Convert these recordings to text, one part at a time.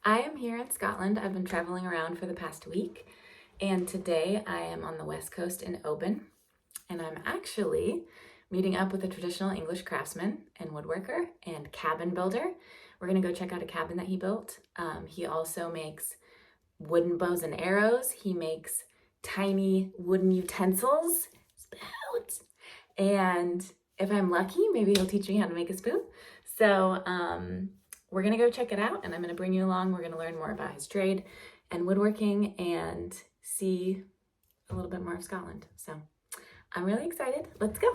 I am here in Scotland. I've been traveling around for the past week, and today I am on the west coast in Oban, and I'm actually meeting up with a traditional English craftsman and woodworker and cabin builder. We're gonna go check out a cabin that he built. He also makes wooden bows and arrows. He makes tiny wooden utensils, spoons, and if I'm lucky, maybe he'll teach me how to make a spoon. So we're gonna go check it out, and I'm gonna bring you along. We're gonna learn more about his trade and woodworking and see a little bit more of Scotland. So I'm really excited. Let's go.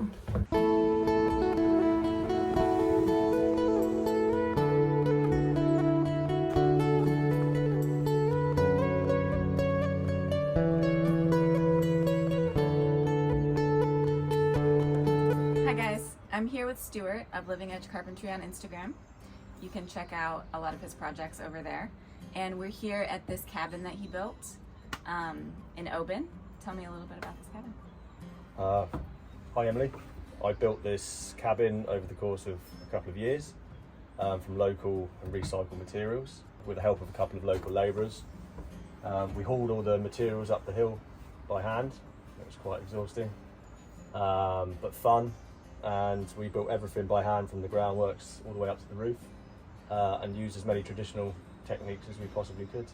Hi guys, I'm here with Stuart of Living Edge Carpentry on Instagram. You can check out a lot of his projects over there. And we're here at this cabin that he built in Oban. Tell me a little bit about this cabin. Hi Emily. I built this cabin over the course of a couple of years from local and recycled materials with the help of a couple of local labourers. We hauled all the materials up the hill by hand. It was quite exhausting, but fun. And we built everything by hand from the groundworks all the way up to the roof. And used as many traditional techniques as we possibly could,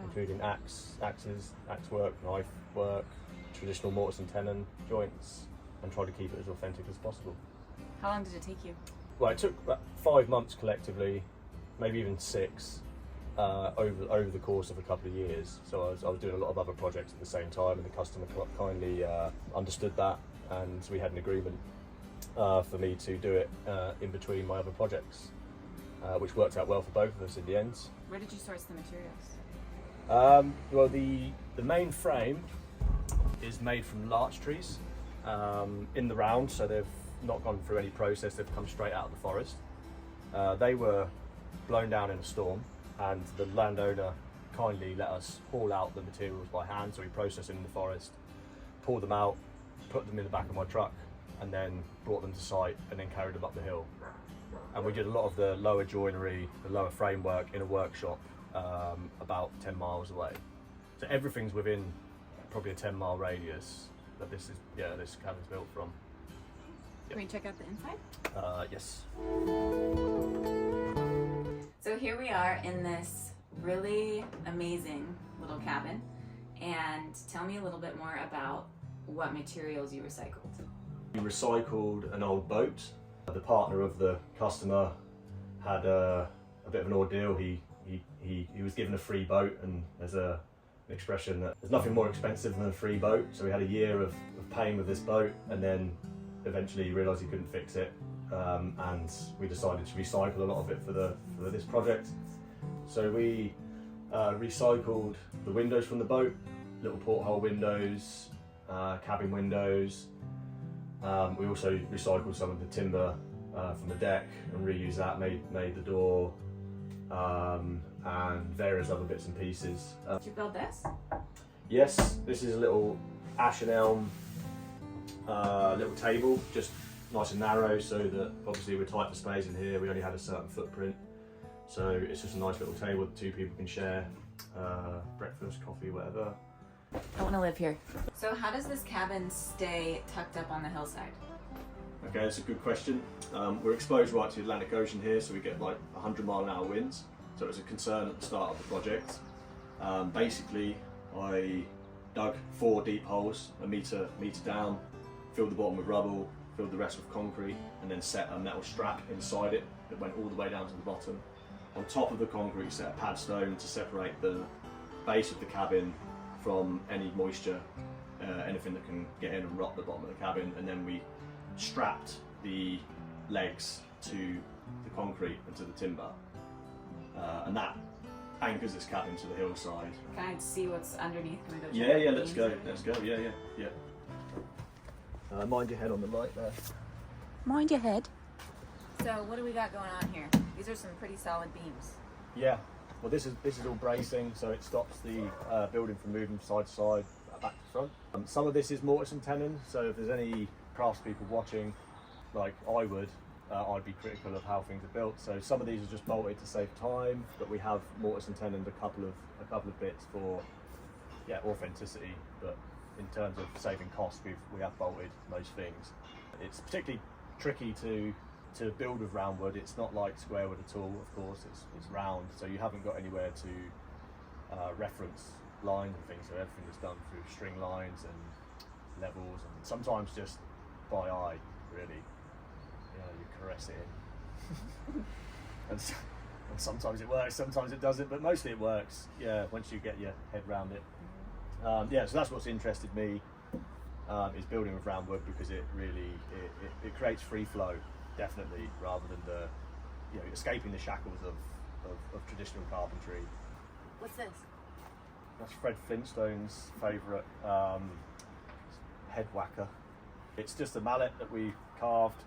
including axes, axe work, knife work, traditional mortise and tenon joints, and try to keep it as authentic as possible. How long did it take you? Well, it took about 5 months collectively, maybe even 6, over the course of a couple of years. So I was doing a lot of other projects at the same time, and the customer kindly understood that, and we had an agreement for me to do it in between my other projects. Which worked out well for both of us in the end. Where did you source the materials? Well, the main frame is made from larch trees in the round, so they've not gone through any process, they've come straight out of the forest. They were blown down in a storm, and the landowner kindly let us haul out the materials by hand, so we processed them in the forest, pulled them out, put them in the back of my truck, and then brought them to site and then carried them up the hill. And we did a lot of the lower joinery, the lower framework in a workshop about 10 miles away. So everything's within probably a 10-mile radius that this cabin's built from. Can we check out the inside? Yes. So here we are in this really amazing little cabin. And tell me a little bit more about what materials you recycled. We recycled an old boat. The partner of the customer had a bit of an ordeal. He was given a free boat, and there's an expression that there's nothing more expensive than a free boat. So we had a year of paying with this boat, and then eventually realised he couldn't fix it, and we decided to recycle a lot of it for this project. So we recycled the windows from the boat, little porthole windows, cabin windows. We also recycled some of the timber from the deck and reused that, made the door, and various other bits and pieces. Did you build this? Yes, this is a little ash and elm little table, just nice and narrow, so that obviously we're tight for space in here, we only had a certain footprint. So it's just a nice little table that 2 people can share, breakfast, coffee, whatever. I want to live here. So how does this cabin stay tucked up on the hillside? Okay, that's a good question. We're exposed right to the Atlantic Ocean here, so we get like 100-mile-an-hour winds. So it was a concern at the start of the project. Basically, I dug 4 deep holes, a metre down, filled the bottom with rubble, filled the rest with concrete, and then set a metal strap inside it that went all the way down to the bottom. On top of the concrete, set a pad stone to separate the base of the cabin from any moisture, anything that can get in and rot the bottom of the cabin, and then we strapped the legs to the concrete and to the timber, and that anchors this cabin to the hillside. Can I see what's underneath? Can we go check Yeah, out let's go, yeah. Mind your head on the light there. Mind your head. So what do we got going on here? These are some pretty solid beams. Yeah. Well, this is all bracing, so it stops the building from moving side to side, back to front. Some of this is mortise and tenon, so if there's any craftspeople watching, like I would, I'd be critical of how things are built. So some of these are just bolted to save time, but we have mortise and tenoned a couple of bits for authenticity. But in terms of saving costs, we have bolted most things. It's particularly tricky to build with round wood. It's not like square wood at all. Of course, it's round, so you haven't got anywhere to reference lines and things. So everything is done through string lines and levels, and sometimes just by eye, really. You caress it in. and sometimes it works, sometimes it doesn't, but mostly it works. Once you get your head around it. So that's what's interested me, is building with round wood, because it really it creates free flow, definitely, rather than escaping the shackles of traditional carpentry. What's this? That's Fred Flintstone's favourite head whacker. It's just a mallet that we carved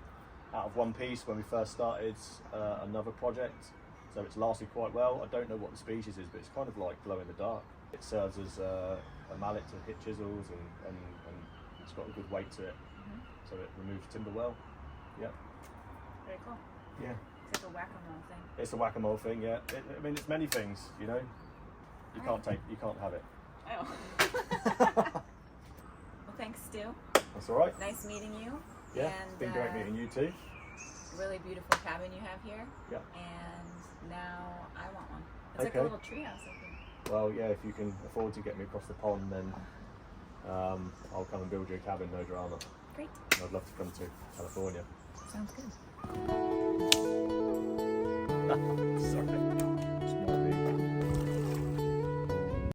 out of one piece when we first started another project, so it's lasted quite well. I don't know what the species is, but it's kind of like glow in the dark. It serves as a mallet to hit chisels, and it's got a good weight to it, so it removes timber well. Yeah. Very cool. Yeah. It's like a whack-a-mole thing. It's a whack-a-mole thing, yeah. It's many things, You can't have it. Oh. Well, thanks, Stu. That's all right. Nice meeting you. Yeah, and, it's been great meeting you too. Really beautiful cabin you have here. Yeah. And now I want one. It's like Okay. a little treehouse, I think. Well, yeah, if you can afford to get me across the pond, then I'll come and build you a cabin, no drama. Great. I'd love to come to California. Sounds good. Sorry.